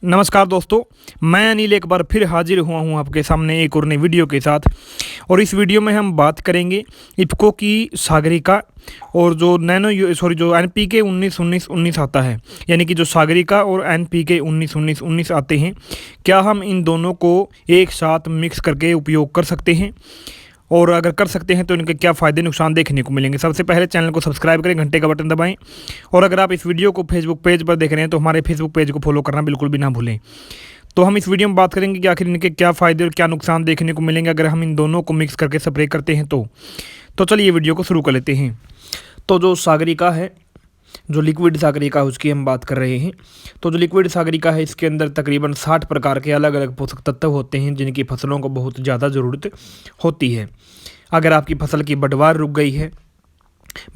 नमस्कार दोस्तों, मैं अनिल एक बार फिर हाजिर हुआ हूं आपके सामने एक और नई वीडियो के साथ। और इस वीडियो में हम बात करेंगे इफ़को की सागरिका और जो जो NPK 19-19-19 आता है, यानी कि जो सागरिका और NPK 19-19-19 आते हैं, क्या हम इन दोनों को एक साथ मिक्स करके उपयोग कर सकते हैं और अगर कर सकते हैं तो इनके क्या फ़ायदे नुकसान देखने को मिलेंगे। सबसे पहले चैनल को सब्सक्राइब करें, घंटे का बटन दबाएं और अगर आप इस वीडियो को फेसबुक पेज पर देख रहे हैं तो हमारे फेसबुक पेज को फॉलो करना बिल्कुल भी ना भूलें। तो हम इस वीडियो में बात करेंगे कि आखिर इनके क्या फ़ायदे और क्या नुकसान देखने को मिलेंगे अगर हम इन दोनों को मिक्स करके स्प्रे करते हैं तो चलिए वीडियो को शुरू कर लेते हैं। तो जो सागरिका है, जो लिक्विड सागरिका उसकी हम बात कर रहे हैं। तो जो लिक्विड सागरिका है इसके अंदर तकरीबन 60 प्रकार के अलग अलग पोषक तत्व होते हैं जिनकी फसलों को बहुत ज़्यादा ज़रूरत होती है। अगर आपकी फसल की बढ़वार रुक गई है,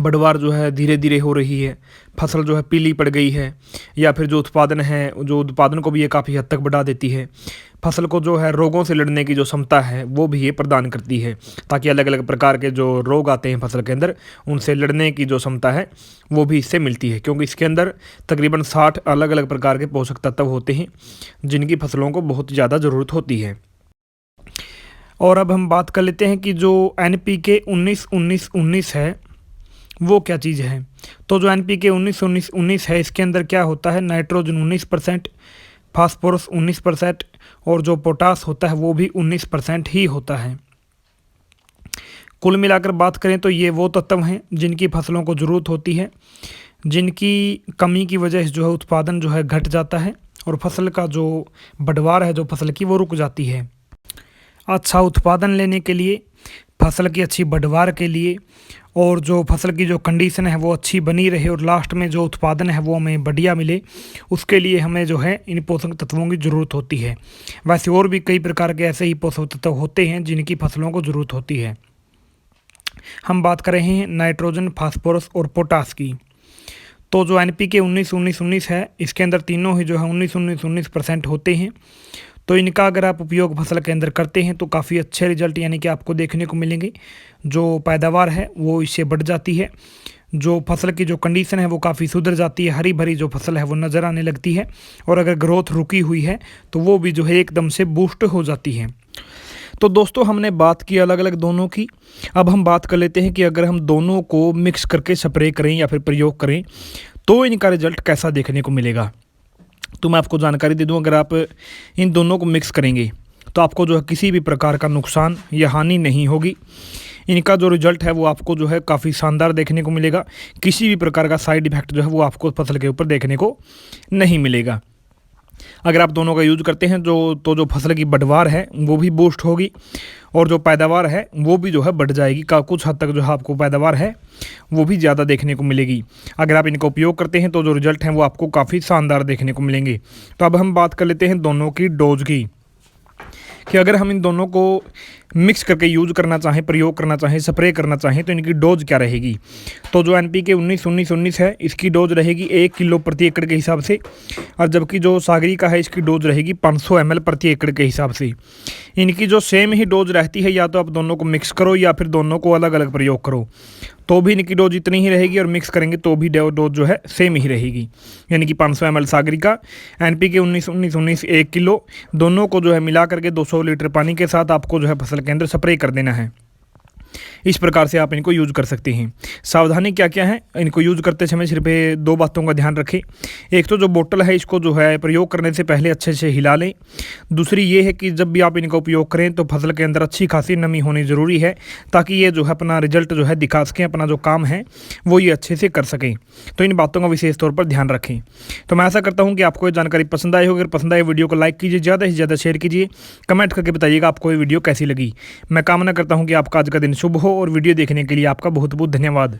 बढ़वार जो है धीरे धीरे हो रही है, फसल जो है पीली पड़ गई है, या फिर जो उत्पादन को भी ये काफ़ी हद तक बढ़ा देती है, फसल को जो है रोगों से लड़ने की जो क्षमता है वो भी ये प्रदान करती है, ताकि अलग अलग प्रकार के जो रोग आते हैं फसल के अंदर उनसे लड़ने की जो क्षमता है वो भी इससे मिलती है, क्योंकि इसके अंदर तकरीबन 60 अलग अलग प्रकार के पोषक तत्व होते हैं जिनकी फसलों को बहुत ज़्यादा ज़रूरत होती है। और अब हम बात कर लेते हैं कि जो NPK 19-19-19 है वो क्या चीज़ है। तो जो NPK 19-19-19 है इसके अंदर क्या होता है, नाइट्रोजन 19%, फास्फोरस 19% और जो पोटास होता है वो भी 19% ही होता है। कुल मिलाकर बात करें तो ये वो तत्व हैं जिनकी फसलों को ज़रूरत होती है, जिनकी कमी की वजह से जो है उत्पादन जो है घट जाता है और फसल का जो बढ़वार है जो फसल की वो रुक जाती है। अच्छा उत्पादन लेने के लिए, फसल की अच्छी बढ़वार के लिए और जो फसल की जो कंडीशन है वो अच्छी बनी रहे और लास्ट में जो उत्पादन है वो हमें बढ़िया मिले, उसके लिए हमें जो है इन पोषक तत्वों की ज़रूरत होती है। वैसे और भी कई प्रकार के ऐसे ही पोषक तत्व होते हैं जिनकी फसलों को ज़रूरत होती है। हम बात कर रहे हैं नाइट्रोजन, फास्फोरस और पोटास की। तो जो NPK 19-19-19 है इसके अंदर तीनों ही जो है 19-19-19% होते हैं। तो इनका अगर आप उपयोग फसल के अंदर करते हैं तो काफ़ी अच्छे रिजल्ट यानी कि आपको देखने को मिलेंगे। जो पैदावार है वो इससे बढ़ जाती है, जो फसल की जो कंडीशन है वो काफ़ी सुधर जाती है, हरी भरी जो फसल है वो नज़र आने लगती है और अगर ग्रोथ रुकी हुई है तो वो भी जो है एकदम से बूस्ट हो जाती है। तो दोस्तों हमने बात की अलग अलग दोनों की, अब हम बात कर लेते हैं कि अगर हम दोनों को मिक्स करके स्प्रे करें या फिर प्रयोग करें तो इनका रिजल्ट कैसा देखने को मिलेगा। तो मैं आपको जानकारी दे दूं, अगर आप इन दोनों को मिक्स करेंगे तो आपको जो है किसी भी प्रकार का नुकसान या हानि नहीं होगी। इनका जो रिजल्ट है वो आपको जो है काफ़ी शानदार देखने को मिलेगा, किसी भी प्रकार का साइड इफ़ेक्ट जो है वो आपको फसल के ऊपर देखने को नहीं मिलेगा। अगर आप दोनों का यूज करते हैं जो फसल की बढ़वार है वो भी बूस्ट होगी और जो पैदावार है वो भी जो है बढ़ जाएगी, का कुछ हद तक जो है आपको पैदावार है वो भी ज़्यादा देखने को मिलेगी। अगर आप इनका उपयोग करते हैं तो जो रिजल्ट हैं वो आपको काफ़ी शानदार देखने को मिलेंगे। तो अब हम बात कर लेते हैं दोनों की डोज की, कि अगर हम इन दोनों को मिक्स करके यूज करना चाहें, प्रयोग करना चाहें, स्प्रे करना चाहें तो इनकी डोज क्या रहेगी। तो जो NPK 19-19-19 है इसकी डोज रहेगी 1 किलो प्रति एकड़ के हिसाब से, और जबकि जो सागरिका है इसकी डोज रहेगी 500 ml प्रति एकड़ के हिसाब से। इनकी जो सेम ही डोज रहती है, या तो आप दोनों को मिक्स करो या फिर दोनों को अलग अलग प्रयोग करो तो भी इनकी डोज इतनी ही रहेगी, और मिक्स करेंगे तो भी डोज जो है सेम ही रहेगी, यानी कि 500 ml सागरिका, NPK 19-19-19 1 किलो, दोनों को जो है मिला करके 200 लीटर पानी के साथ आपको जो है फसल के अंदर स्प्रे कर देना है। इस प्रकार से आप इनको यूज कर सकते हैं। सावधानी क्या क्या है, इनको यूज करते समय सिर्फ 2 बातों का ध्यान रखें। एक तो जो बोतल है इसको जो है प्रयोग करने से पहले अच्छे से हिला लें। दूसरी ये है कि जब भी आप इनका उपयोग करें तो फसल के अंदर अच्छी खासी नमी होनी ज़रूरी है, ताकि ये जो है अपना रिजल्ट जो है दिखा सकें, अपना जो काम है वो ये अच्छे से कर सकें। तो इन बातों का विशेष तौर पर ध्यान रखें। तो मैं ऐसा करता हूँ कि आपको ये जानकारी पसंद आई होगी। अगर पसंद आए वीडियो को लाइक कीजिए, ज़्यादा से ज़्यादा शेयर कीजिए, कमेंट करके बताइएगा आपको ये वीडियो कैसी लगी। मैं कामना करता हूँ कि आपका आज का दिन शुभ हो और वीडियो देखने के लिए आपका बहुत बहुत धन्यवाद।